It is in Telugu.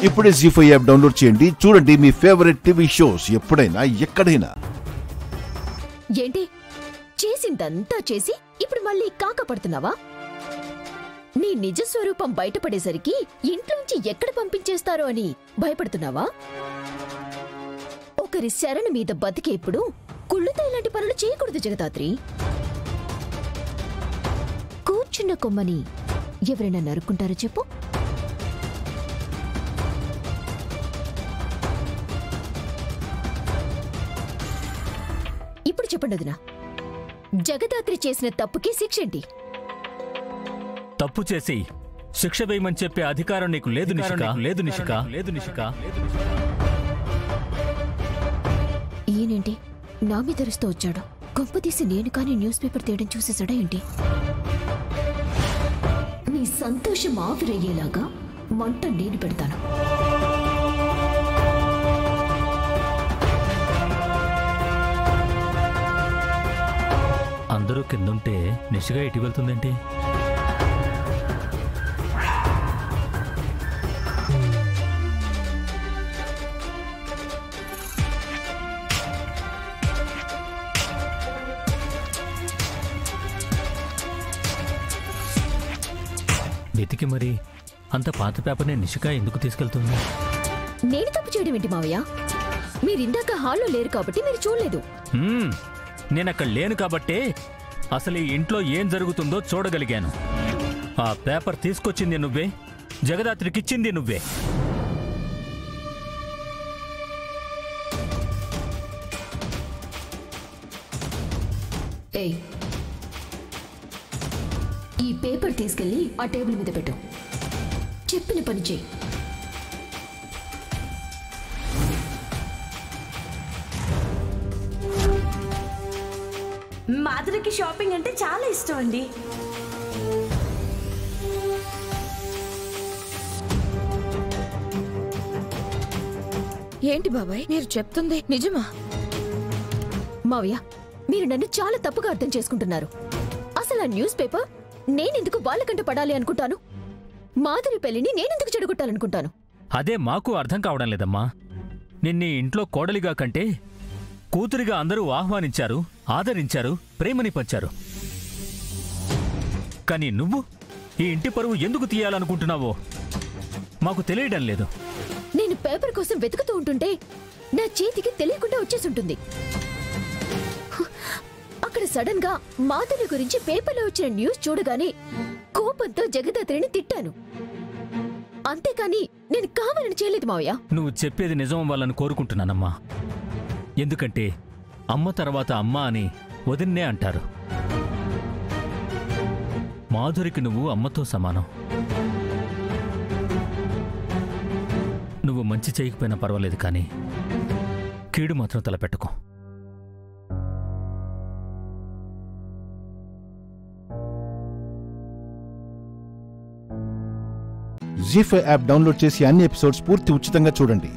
ఇప్పుడే జీ5 యాప్ డౌన్లోడ్ చేయండి. చూడండి మీ ఫేవరెట్ టీవీ షోస్ ఎప్పుడైనా ఎక్కడైనా. ఏంటి చేసిందంతా చేసి ఇప్పుడు మళ్ళీ కాకపడుతున్నావా? నీ నిజ స్వరూపం బయటపడేసరికి ఇంట్లోంచి ఎక్కడ పంపించేస్తారో అని భయపడుతున్నావా? ఒకరి శరణ మీద బతికే ఇప్పుడు కుళ్ళుతో ఇలాంటి పనులు చేయకూడదు జగదాత్రి. కూర్చున్న కొమ్మని ఎవరైనా నరుక్కుంటారో చెప్పు. ఇప్పుడు చెప్పండి వదినా, జగదాత్రి చేసిన తప్పుకి శిక్ష ఏంటి? తప్పు చేసి శిక్ష వేయమని చెప్పే అధికారం నీకు లేదు నిషిక. ఈయనేంటి నా మీద అరుస్తూ వచ్చాడు? కొంపతీసి నేను కానీ న్యూస్ పేపర్ తీయడం చూసేసాడా ఏంటి? నీ సంతోషం ఆవిరయ్యేలాగా మంట నేను పెడతాను. అందరూ కిందుంటే నిషిగా ఎటు వెళ్తుందేంటి? వెతికి మరి అంత పాత పేపర్ని నిషిక ఎందుకు తీసుకెళ్తుంది? నేను తప్పు చేయడం ఏంటి మావయ్య? మీరిందాక హాల్లో లేరు కాబట్టి మీరు చూడలేదు. నేనక్కడ లేను కాబట్టే అసలు ఈ ఇంట్లో ఏం జరుగుతుందో చూడగలిగాను. ఆ పేపర్ తీసుకొచ్చింది నువ్వే, జగదాత్రికిచ్చింది నువ్వే. ఏయ్, ఈ పేపర్ తీసుకెళ్లి ఆ టేబుల్ మీద పెట్టు. చెప్పిన పని చేయి. మాధురికి షాపింగ్ అంటే చాలా ఇష్టం అండి. ఏంటి బాబాయ్ మీరు చెప్తుంది నిజమా? మావయ్య, మీరు నన్ను చాలా తప్పుగా అర్థం చేసుకుంటున్నారు. అసలు ఆ న్యూస్ పేపర్ నేనెందుకు వాళ్ళకంట పడాలి అనుకుంటాను? మాధురి పెళ్లిని నేనెందుకు చెడగొట్టాలనుకుంటాను? అదే మాకు అర్థం కావడం లేదమ్మా. నిన్ని ఇంట్లో కోడలిగా కంటే కూతురిగా అందరూ ఆహ్వానించారు, ఆదరించారు, ప్రేమని పంచారు. కానీ నువ్వు ఈ ఇంటి పరువు ఎందుకు తీయాలనుకుంటున్నావో మాకు తెలియడం లేదు. నేను పేపర్ కోసం వెతుకుతూ ఉంటుంటే నా చేతికి తెలియకుండా వచ్చేసుంటుంది. అక్కడ సడన్ గా మాధురి గురించి పేపర్లో వచ్చిన న్యూస్ చూడగానే కోపంతో జగదాత్రిని తిట్టాను. అంతేకాని నేను కావాలని చేయలేదు మావయ్య. నువ్వు చెప్పేది నిజం అవ్వాలని కోరుకుంటున్నానమ్మా. ఎందుకంటే అమ్మ తర్వాత అమ్మ అని వదిన్నే అంటారు. మాధురికి నువ్వు అమ్మతో సమానం. నువ్వు మంచి చేయకపోయినా పర్వాలేదు, కానీ కీడు మాత్రం తలపెట్టుకో. జీ5 యాప్ డౌన్లోడ్ చేసి అన్ని ఎపిసోడ్స్ పూర్తి ఉచితంగా చూడండి.